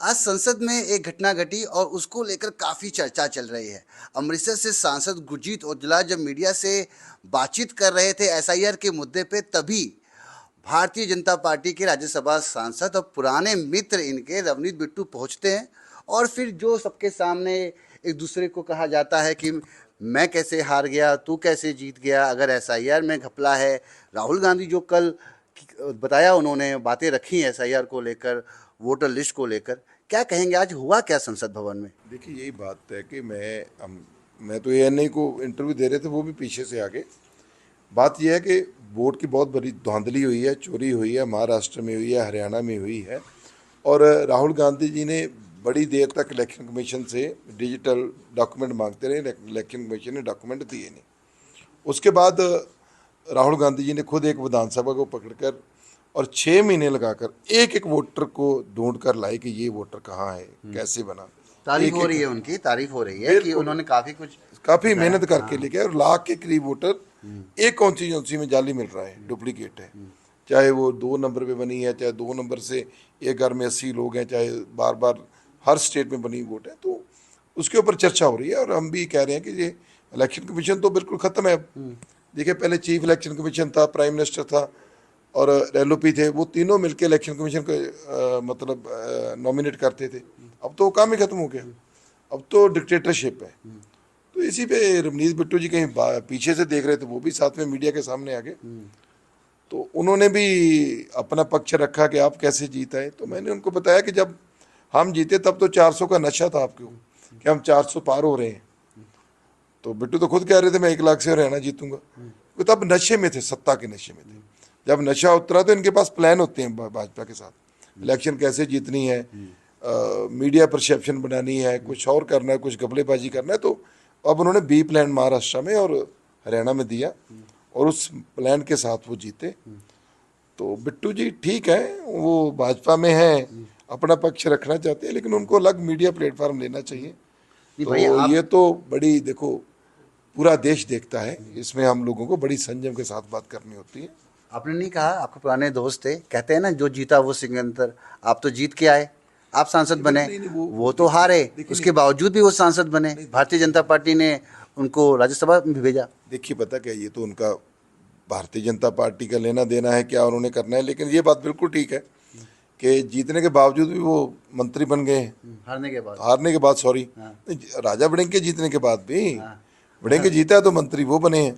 आज संसद में एक घटना घटी और उसको लेकर काफ़ी चर्चा चल रही है। अमृतसर से सांसद गुरजीत औजला जब मीडिया से बातचीत कर रहे थे एसआईआर के मुद्दे पे, तभी भारतीय जनता पार्टी के राज्यसभा सांसद और पुराने मित्र इनके रवनीत बिट्टू पहुंचते हैं और फिर जो सबके सामने एक दूसरे को कहा जाता है कि मैं कैसे हार गया, तू कैसे जीत गया, अगर एसआईआर में घपला है। राहुल गांधी जो कल बताया, उन्होंने बातें रखी एसआईआर को लेकर, वोटर लिस्ट को लेकर, क्या कहेंगे? आज हुआ क्या संसद भवन में? देखिए, यही बात है कि मैं तो एएनआई को इंटरव्यू दे रहे थे, वो भी पीछे से आगे। बात यह है कि वोट की बहुत बड़ी धांधली हुई है, चोरी हुई है, महाराष्ट्र में हुई है, हरियाणा में हुई है। और राहुल गांधी जी ने बड़ी देर तक इलेक्शन कमीशन से डिजिटल डॉक्यूमेंट मांगते रहे, इलेक्शन कमीशन ने डॉक्यूमेंट दिए नहीं। उसके बाद राहुल गांधी जी ने खुद एक विधानसभा को पकड़कर और 6 महीने लगाकर एक एक वोटर को ढूंढ कर लाए कि ये वोटर कहाँ है, कैसे बना। तारीफ हो रही है, उनकी तारीफ हो रही है कि उन्होंने काफ़ी मेहनत करके लेके, और लाख के करीब वोटर एक कॉन्स्टिट्यूंसी में जाली मिल रहा है, डुप्लीकेट है। चाहे वो 2 नंबर पे बनी है, चाहे 2 नंबर से एक घर में 80 लोग हैं, चाहे बार बार हर स्टेट में बनी वोट है, तो उसके ऊपर चर्चा हो रही है। और हम भी कह रहे हैं कि ये इलेक्शन कमीशन तो बिल्कुल ख़त्म है अब। देखिए, पहले चीफ इलेक्शन कमीशन था, प्राइम मिनिस्टर था और एलओपी थे, वो तीनों मिलकर इलेक्शन कमीशन को मतलब नॉमिनेट करते थे। अब तो काम ही खत्म हो गया, अब तो डिक्टेटरशिप है। तो इसी पे रवनीत बिट्टू जी कहीं पीछे से देख रहे थे, वो भी साथ में मीडिया के सामने आ गए, तो उन्होंने भी अपना पक्ष रखा कि आप कैसे जीत आए। तो मैंने उनको बताया कि जब हम जीते तब तो 400 का नशा था आपको, कि हम 400 पार हो रहे हैं। तो बिट्टू तो खुद कह रहे थे मैं 1 लाख से हरियाणा जीतूंगा। तो तब नशे में थे, सत्ता के नशे में थे। जब नशा उतरा तो इनके पास प्लान होते हैं भाजपा के साथ, इलेक्शन कैसे जीतनी है, मीडिया परसेप्शन बनानी है, कुछ और करना है, कुछ घपलेबाजी करना है। तो अब उन्होंने बी प्लान महाराष्ट्र में और हरियाणा में दिया और उस प्लान के साथ वो जीते। तो बिट्टू जी ठीक है, वो भाजपा में है, अपना पक्ष रखना चाहते हैं, लेकिन उनको अलग मीडिया प्लेटफॉर्म लेना चाहिए। तो ये तो बड़ी, देखो, पूरा देश देखता है, इसमें हम लोगों को बड़ी संयम के साथ बात करनी होती है। आपने नहीं कहा, आपके पुराने दोस्त थे, कहते हैं ना जो जीता वो सिकंदर। आप तो जीत के आए, आप सांसद बने, वो तो हारे, उसके बावजूद भी वो सांसद बने। भारतीय जनता पार्टी ने उनको राज्यसभा में भी भेजा। देखिए, पता क्या, ये तो उनका भारतीय जनता पार्टी का लेना देना है, क्या उन्होंने करना है। लेकिन ये बात बिल्कुल ठीक है कि जीतने के बावजूद भी वो मंत्री बन गए हैं। हारने के बाद सॉरी, राजा बड़ेंगे जीतने के बाद भी, बड़ेंगे जीता है तो मंत्री वो बने हैं।